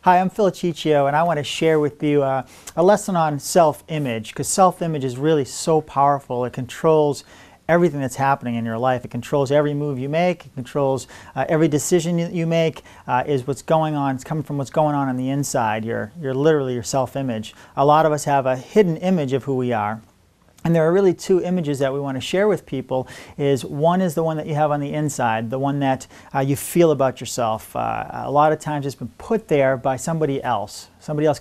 Hi, I'm Phil Ciccio, and I want to share with you a lesson on self-image, because self-image is really so powerful. It controls everything that's happening in your life. It controls every move you make. It controls every decision you make. Is what's going on. It's coming from what's going on the inside. You're literally your self-image. A lot of us have a hidden image of who we are. And there are really two images that we want to share with people. One is the one that you have on the inside, the one that you feel about yourself. A lot of times it's been put there by somebody else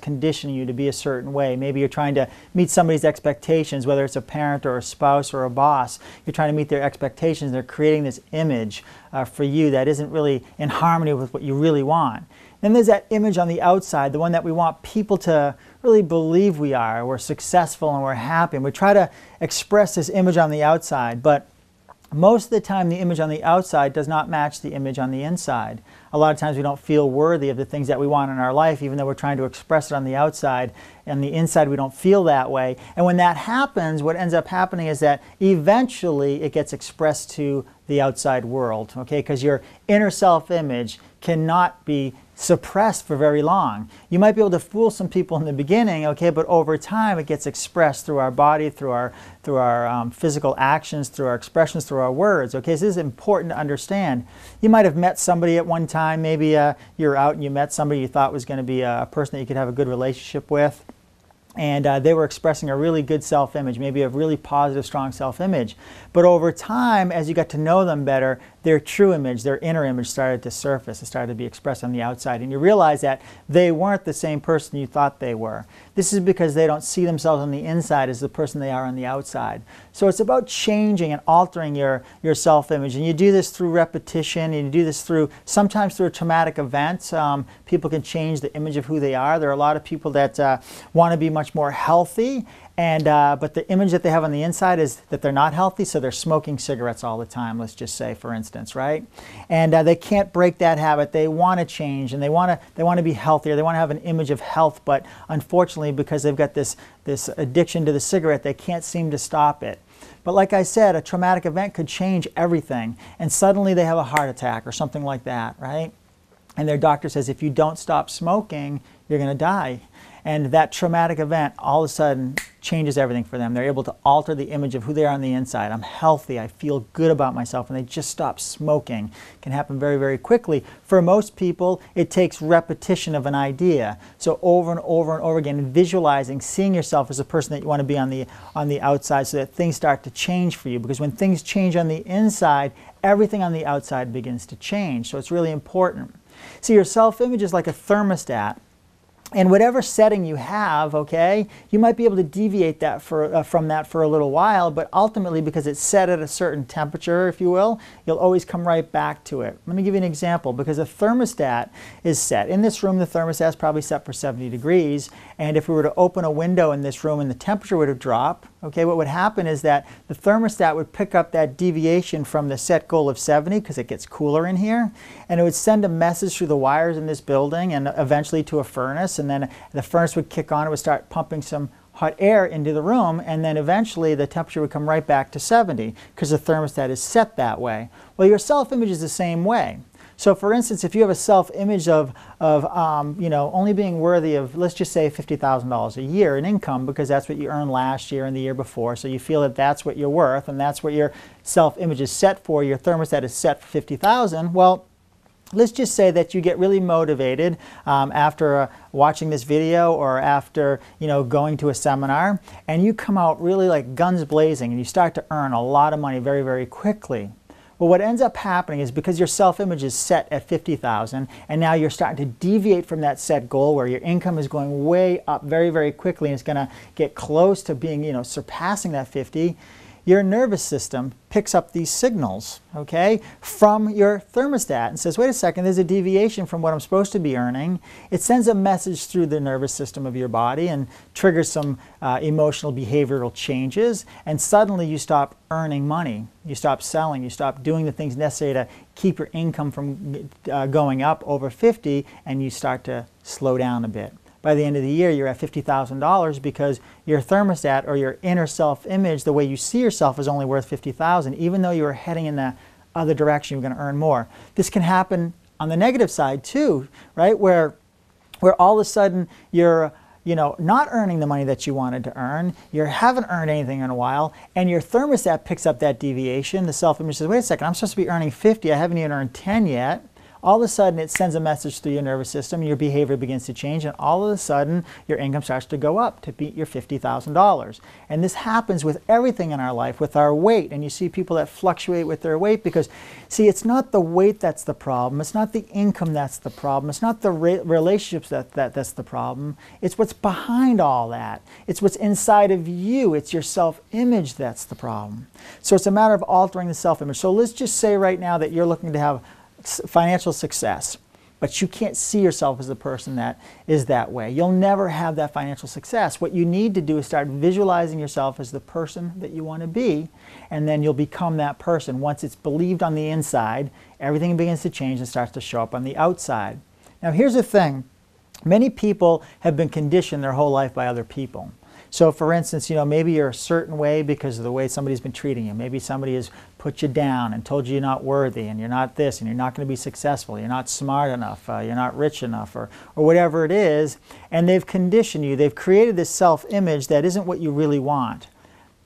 conditioning you to be a certain way. Maybe you're trying to meet somebody's expectations, whether it's a parent or a spouse or a boss. You're trying to meet their expectations. They're creating this image for you that isn't really in harmony with what you really want. Then there's that image on the outside, the one that we want people to really believe we are. We're successful and we're happy. And we try to express this image on the outside, but most of the time the image on the outside does not match the image on the inside. A lot of times we don't feel worthy of the things that we want in our life, even though we're trying to express it on the outside. On the inside we don't feel that way. And when that happens, what ends up happening is that eventually it gets expressed to the outside world, okay? Because your inner self-image cannot be suppressed for very long. You might be able to fool some people in the beginning, okay, but over time it gets expressed through our body, through our physical actions, through our expressions, through our words, okay? So this is important to understand. You might have met somebody at one time. Maybe you're out and you met somebody you thought was going to be a person that you could have a good relationship with. And they were expressing a really good self-image, maybe a really positive, strong self-image. But over time, as you got to know them better, their true image, their inner image started to surface. It started to be expressed on the outside. And you realize that they weren't the same person you thought they were. This is because they don't see themselves on the inside as the person they are on the outside. So it's about changing and altering your self-image. And you do this through repetition, and you do this sometimes through a traumatic event. People can change the image of who they are. There are a lot of people that want to be much more healthy, but the image that they have on the inside is that they're not healthy, so they're smoking cigarettes all the time, let's just say, for instance, right? And they can't break that habit. They want to change, and they want to be healthier. They want to have an image of health, but unfortunately, because they've got this addiction to the cigarette, they can't seem to stop it. But like I said, a traumatic event could change everything, and suddenly they have a heart attack or something like that, right? And their doctor says, if you don't stop smoking, you're going to die. And that traumatic event all of a sudden changes everything for them. They're able to alter the image of who they are on the inside. I'm healthy, I feel good about myself, and they just stop smoking. It can happen very, very quickly. For most people, it takes repetition of an idea. So over and over and over again, visualizing, seeing yourself as a person that you want to be on the outside, so that things start to change for you. Because when things change on the inside, everything on the outside begins to change. So it's really important. See, your self-image is like a thermostat. And whatever setting you have, okay, you might be able to deviate that from that for a little while, but ultimately, because it's set at a certain temperature, if you will, you'll always come right back to it. Let me give you an example. Because a thermostat is set. In this room, the thermostat is probably set for 70 degrees, and if we were to open a window in this room and the temperature were to drop, okay, what would happen is that the thermostat would pick up that deviation from the set goal of 70, because it gets cooler in here, and it would send a message through the wires in this building and eventually to a furnace, and then the furnace would kick on, it would start pumping some hot air into the room, and then eventually the temperature would come right back to 70, because the thermostat is set that way. Well, your self-image is the same way. So for instance, if you have a self-image of only being worthy of, let's just say, $50,000 a year in income, because that's what you earned last year and the year before, so you feel that that's what you're worth, and that's what your self-image is set for, your thermostat is set for $50,000, well, let's just say that you get really motivated after watching this video, or after going to a seminar, and you come out really like guns blazing, and you start to earn a lot of money very, very quickly. Well, what ends up happening is, because your self-image is set at $50,000, and now you're starting to deviate from that set goal, where your income is going way up very, very quickly, and it's going to get close to being, surpassing that 50. Your nervous system picks up these signals, okay, from your thermostat and says, wait a second, there's a deviation from what I'm supposed to be earning. It sends a message through the nervous system of your body and triggers some emotional behavioral changes, and suddenly you stop earning money. You stop selling. You stop doing the things necessary to keep your income from going up over 50, and you start to slow down a bit. By the end of the year, you're at $50,000 because your thermostat, or your inner self-image, the way you see yourself, is only worth $50,000, even though you were heading in the other direction, you're going to earn more. This can happen on the negative side too, right? Where where all of a sudden you're not earning the money that you wanted to earn, you haven't earned anything in a while, and your thermostat picks up that deviation. The self-image says, wait a second, I'm supposed to be earning 50, I haven't even earned 10 yet. All of a sudden it sends a message through your nervous system, your behavior begins to change, and all of a sudden your income starts to go up to beat your $50,000. And this happens with everything in our life, with our weight. And you see people that fluctuate with their weight because, see, it's not the weight that's the problem, it's not the income that's the problem, it's not the relationships that's the problem, it's what's behind all that. It's what's inside of you, it's your self-image that's the problem. So it's a matter of altering the self-image. So let's just say right now that you're looking to have financial success, but you can't see yourself as the person that is that way. You'll never have that financial success. What you need to do is start visualizing yourself as the person that you want to be, and then you'll become that person. Once it's believed on the inside, everything begins to change and starts to show up on the outside. Now here's the thing. Many people have been conditioned their whole life by other people. So for instance, maybe you're a certain way because of the way somebody's been treating you. Maybe somebody has put you down and told you you're not worthy and you're not this and you're not going to be successful, you're not smart enough, you're not rich enough, or whatever it is. And they've conditioned you. They've created this self-image that isn't what you really want.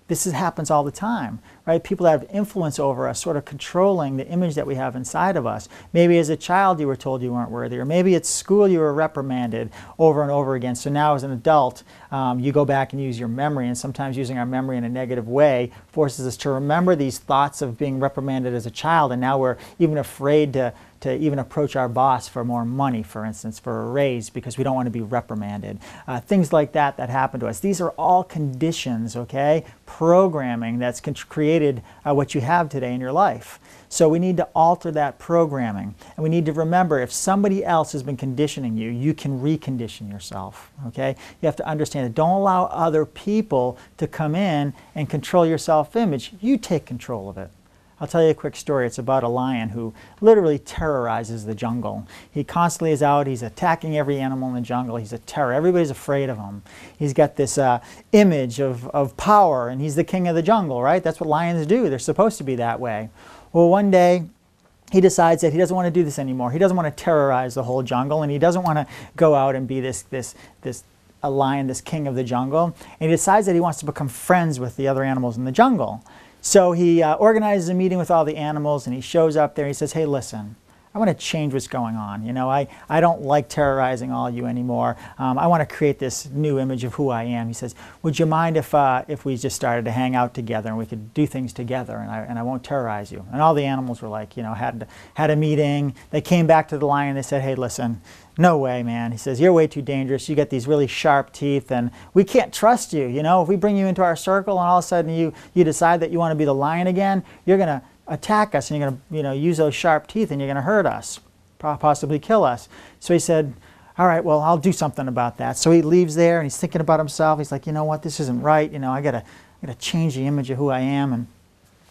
Happens all the time, right? People that have influence over us sort of controlling the image that we have inside of us. Maybe as a child you were told you weren't worthy, or maybe at school you were reprimanded over and over again. So now as an adult, you go back and use your memory, and sometimes using our memory in a negative way forces us to remember these thoughts of being reprimanded as a child, and now we're even afraid to even approach our boss for more money, for instance, for a raise, because we don't want to be reprimanded. Things like that happen to us. These are all conditions, okay? Programming that's created what you have today in your life. So we need to alter that programming. And we need to remember, if somebody else has been conditioning you, you can recondition yourself, okay? You have to understand that. Don't allow other people to come in and control your self-image. You take control of it. I'll tell you a quick story. It's about a lion who literally terrorizes the jungle. He constantly is out. He's attacking every animal in the jungle. He's a terror. Everybody's afraid of him. He's got this image of power, and he's the king of the jungle, right? That's what lions do. They're supposed to be that way. Well, one day, he decides that he doesn't want to do this anymore. He doesn't want to terrorize the whole jungle, and he doesn't want to go out and be a lion, this king of the jungle. And he decides that he wants to become friends with the other animals in the jungle. So he organizes a meeting with all the animals, and he shows up there. And he says, hey, listen, I want to change what's going on. I don't like terrorizing all you anymore. I want to create this new image of who I am. He says, would you mind if we just started to hang out together and we could do things together, and I won't terrorize you? And all the animals were like, had a meeting. They came back to the lion and they said, hey, listen, no way, man. He says, you're way too dangerous. You got these really sharp teeth, and we can't trust you. If we bring you into our circle and all of a sudden you decide that you want to be the lion again, you're going to attack us, and you're going to use those sharp teeth, and you're going to hurt us, possibly kill us. So he said, all right, well, I'll do something about that. So he leaves there, and he's thinking about himself. He's like, you know what, this isn't right. I got to change the image of who I am. And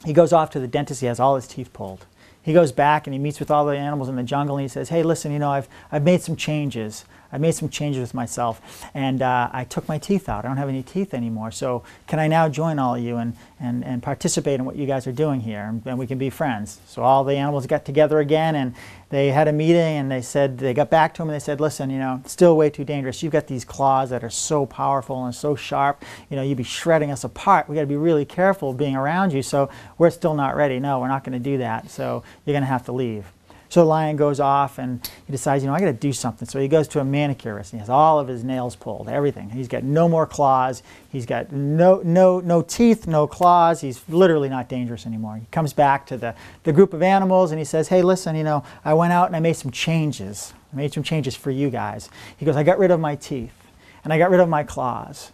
he goes off to the dentist. He has all his teeth pulled. He goes back and he meets with all the animals in the jungle, and he says, hey, listen, I've made some changes. I made some changes with myself, and I took my teeth out. I don't have any teeth anymore. So can I now join all of you and participate in what you guys are doing here, and we can be friends? So all the animals got together again, and they had a meeting, and they got back to him, and they said, listen, it's still way too dangerous. You've got these claws that are so powerful and so sharp. You'd be shredding us apart. We got to be really careful being around you. So we're still not ready. No, we're not going to do that. So you're going to have to leave. So the lion goes off, and he decides, I got to do something. So he goes to a manicurist, and he has all of his nails pulled, everything. He's got no more claws. He's got no teeth, no claws. He's literally not dangerous anymore. He comes back to the group of animals, and he says, hey, listen, I went out and I made some changes. I made some changes for you guys. He goes, I got rid of my teeth, and I got rid of my claws.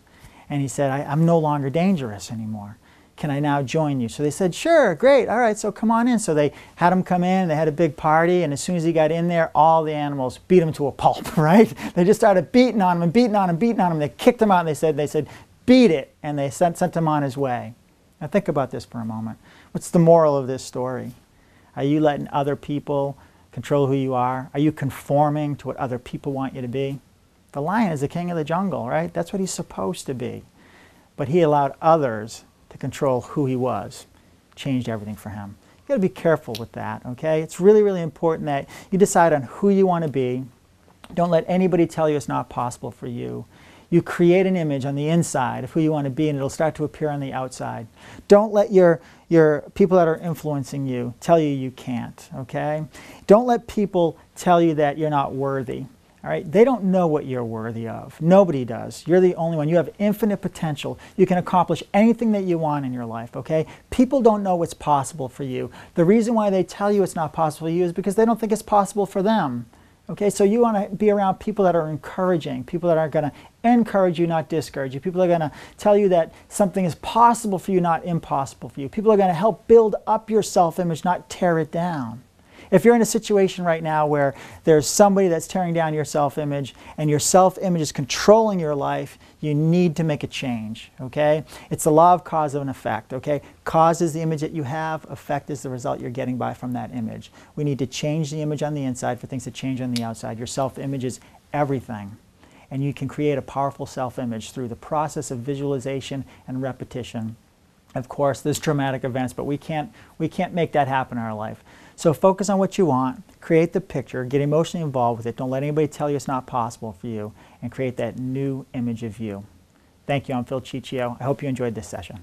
And he said, I'm no longer dangerous anymore. Can I now join you? So they said, sure, great, all right, so come on in. So they had him come in, they had a big party, and as soon as he got in there, all the animals beat him to a pulp, right? They just started beating on him and beating on him, beating on him. They kicked him out, and they said, beat it, and they sent him on his way. Now think about this for a moment. What's the moral of this story? Are you letting other people control who you are? Are you conforming to what other people want you to be? The lion is the king of the jungle, right? That's what he's supposed to be. But he allowed others to control who he was. Changed everything for him. You've got to be careful with that, okay? It's really, really important that you decide on who you want to be, Don't let anybody tell you it's not possible for you. You create an image on the inside of who you want to be, and it'll start to appear on the outside. Don't let your people that are influencing you tell you you can't, okay? Don't let people tell you that you're not worthy, all right? They don't know what you're worthy of. Nobody does. You're the only one. You have infinite potential. You can accomplish anything that you want in your life, okay? People don't know what's possible for you. The reason why they tell you it's not possible for you is because they don't think it's possible for them. Okay, so you want to be around people that are encouraging, people that are going to encourage you, not discourage you. People are going to tell you that something is possible for you, not impossible for you. People are going to help build up your self-image, not tear it down. If you're in a situation right now where there's somebody that's tearing down your self-image and your self-image is controlling your life, you need to make a change, okay? It's the law of cause and effect, okay? Cause is the image that you have, effect is the result you're getting from that image. We need to change the image on the inside for things to change on the outside. Your self-image is everything. And you can create a powerful self-image through the process of visualization and repetition. Of course, there's traumatic events, but we can't make that happen in our life. So focus on what you want, create the picture, get emotionally involved with it. Don't let anybody tell you it's not possible for you, and create that new image of you. Thank you. I'm Phil Ciccio. I hope you enjoyed this session.